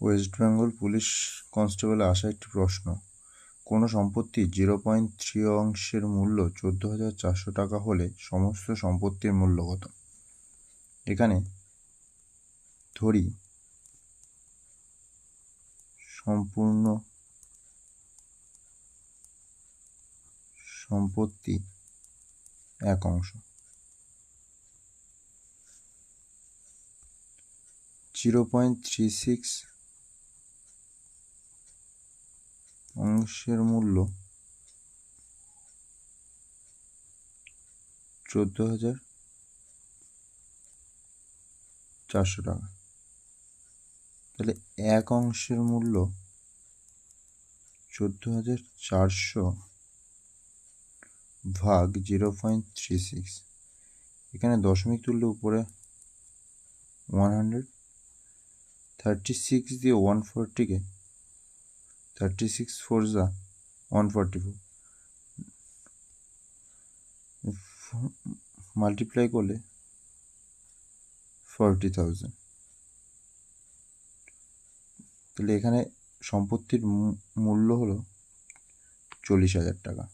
West Bengal police কনস্টেবলে আসা একটি প্রশ্ন। কোনো সম্পত্তি 0.3 অংশের মূল্য 14,400 টাকা হলে সমস্ত সম্পত্তির মূল্য কত? এখানে ধরি সম্পূর্ণ সম্পত্তি 1 অংশ, 0.36 অংশের মূল্য 14,400 টাকা। তাহলে 1 অংশের মূল্য 14,400 ভাগ 0.36, এখানে দশমিক তুললে উপরে 100, 36 দিয়ে 140কে 36 4 যা 144 মাল্টিপ্লাই করলে 40,000। তাহলে এখানে সম্পত্তির মূল্য হলো 40,000 টাকা।